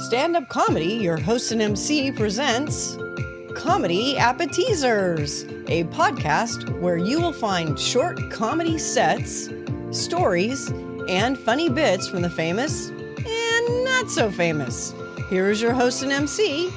Standup Comedy, your host and MC, presents Comedy Appetizers, a podcast where you will find short comedy sets, stories, and funny bits from the famous and not so famous. Here is your host and MC,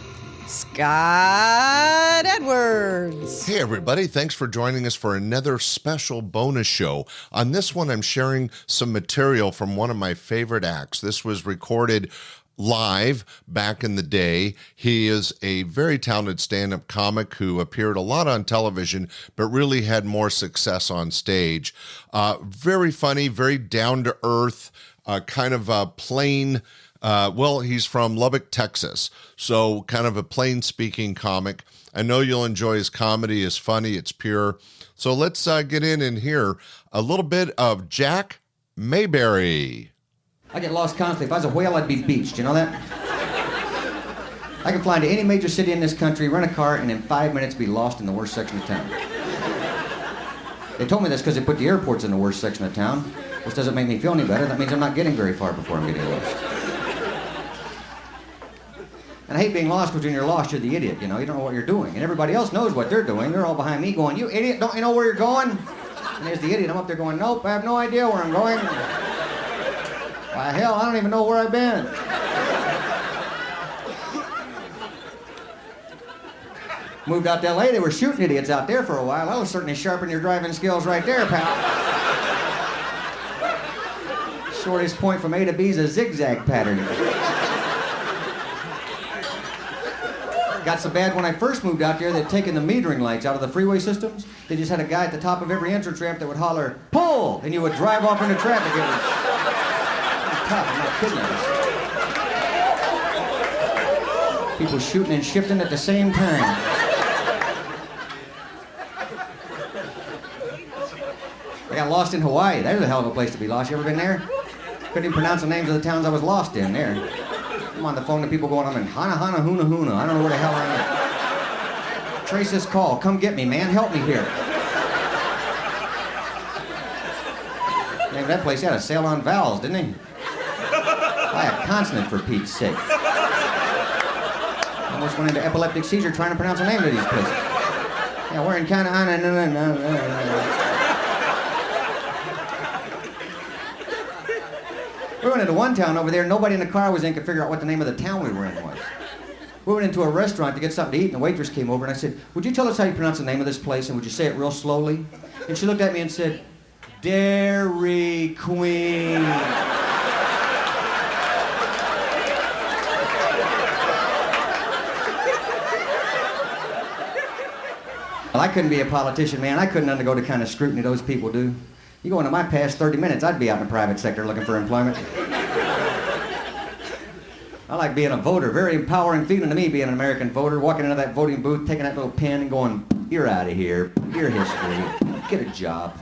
Scott Edwards. Hey everybody, thanks for joining us for another special bonus show. On this one, I'm sharing some material from one of my favorite acts. This was recorded live back in the day. He is a very talented stand-up comic who appeared a lot on television, but really had more success on stage. Very funny, very down-to-earth, kind of a plain... he's from Lubbock, Texas, so kind of a plain-speaking comic. I know you'll enjoy his comedy. It's funny. It's pure. So let's get in and hear a little bit of Jack Mayberry. I get lost constantly. If I was a whale, I'd be beached. You know that? I can fly into any major city in this country, rent a car, and in 5 minutes be lost in the worst section of town. They told me this because they put the airports in the worst section of town, which doesn't make me feel any better. That means I'm not getting very far before I'm getting lost. And I hate being lost because when you're lost, you're the idiot, you know? You don't know what you're doing. And everybody else knows what they're doing. They're all behind me going, "You idiot, don't you know where you're going?" And there's the idiot. I'm up there going, "Nope, I have no idea where I'm going. Why, hell, I don't even know where I've been." Moved out to L.A., they were shooting idiots out there for a while. That was certainly sharpen your driving skills right there, pal. Shortest point from A to B is a zigzag pattern. Got so bad when I first moved out there, they'd taken the metering lights out of the freeway systems. They just had a guy at the top of every entrance ramp that would holler, "Pull!" and you would drive off into traffic. It was tough, I'm not kidding you. People shooting and shifting at the same time. I got lost in Hawaii. That was a hell of a place to be lost. You ever been there? Couldn't even pronounce the names of the towns I was lost in there. I'm on the phone to people going, "I'm in Hana Hana Huna Huna. I don't know where the hell I am. Trace this call. Come get me, man. Help me here." Name of that place, he had a sale on vowels, didn't he? Buy a consonant for Pete's sake. Almost went into epileptic seizure trying to pronounce the name of these places. Yeah, we're in Hana Hana Huna. We went into one town over there, nobody in the car was in could figure out what the name of the town we were in was. We went into a restaurant to get something to eat, and the waitress came over, and I said, "Would you tell us how you pronounce the name of this place, and would you say it real slowly?" And she looked at me and said, "Dairy Queen." Well, I couldn't be a politician, man. I couldn't undergo the kind of scrutiny those people do. You go into my past 30 minutes, I'd be out in the private sector looking for employment. I like being a voter. Very empowering feeling to me being an American voter, walking into that voting booth, taking that little pen and going, "You're out of here. Your history. Get a job."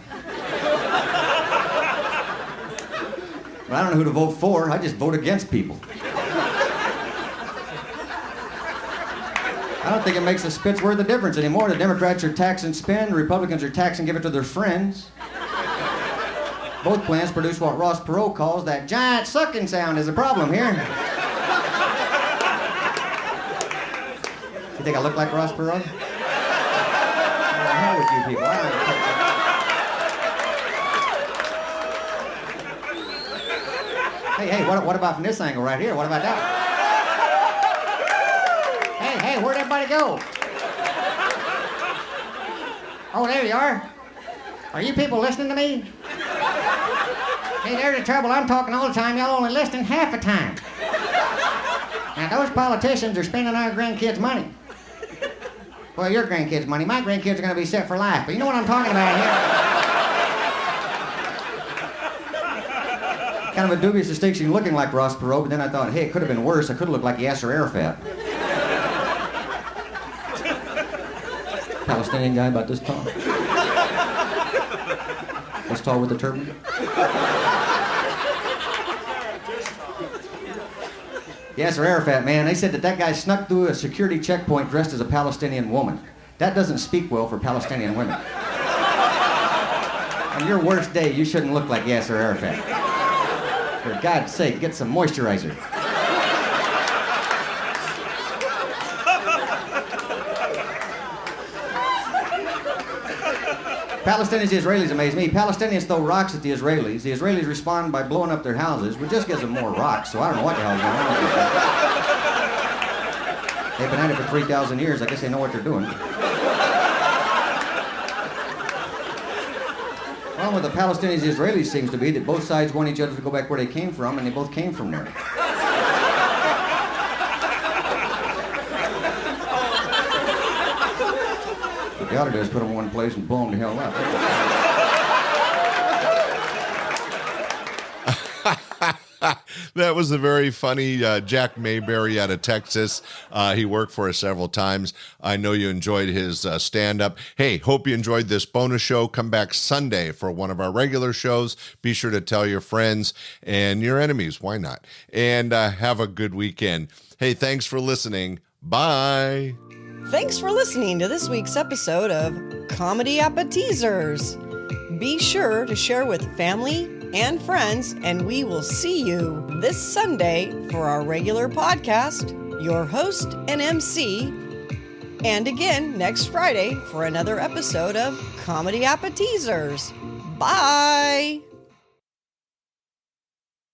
But I don't know who to vote for. I just vote against people. I don't think it makes a spit's worth of difference anymore. The Democrats are tax and spend, the Republicans are tax and give it to their friends. Both plans produce what Ross Perot calls that giant sucking sound is a problem here. You think I look like Ross Perot? What the hell with you people? I don't Hey, what about from this angle right here? What about that? Hey, where'd everybody go? Oh, there you are. Are you people listening to me? Hey, there's the trouble. I'm talking all the time. Y'all only listening half the time. Now, those politicians are spending our grandkids' money. Well, your grandkids' money. My grandkids are going to be set for life. But you know what I'm talking about here? Kind of a dubious distinction looking like Ross Perot, but then I thought, hey, it could have been worse. I could have looked like Yasser Arafat. Palestinian guy about this tall. This tall with the turban. Yasser Arafat, man, they said that guy snuck through a security checkpoint dressed as a Palestinian woman. That doesn't speak well for Palestinian women. On your worst day, you shouldn't look like Yasser Arafat. For God's sake, get some moisturizer. Palestinians, the Israelis amaze me. Palestinians throw rocks at the Israelis. The Israelis respond by blowing up their houses, which just gives them more rocks, so I don't know what the hell's going on. They've been at it for 3,000 years. I guess they know what they're doing. The problem with the Palestinians and the Israelis seems to be that both sides want each other to go back where they came from, and they both came from there. What they ought to do is put them in one place and blow them the hell up. That was a very funny Jack Mayberry out of Texas. He worked for us several times. I know you enjoyed his stand-up. Hey, hope you enjoyed this bonus show. Come back Sunday for one of our regular shows. Be sure to tell your friends and your enemies. Why not? And have a good weekend. Hey, thanks for listening. Bye. Thanks for listening to this week's episode of Comedy Appetizers. Be sure to share with family and friends, and we will see you this Sunday for our regular podcast, your host and MC, and again next Friday for another episode of Comedy Appetizers. Bye!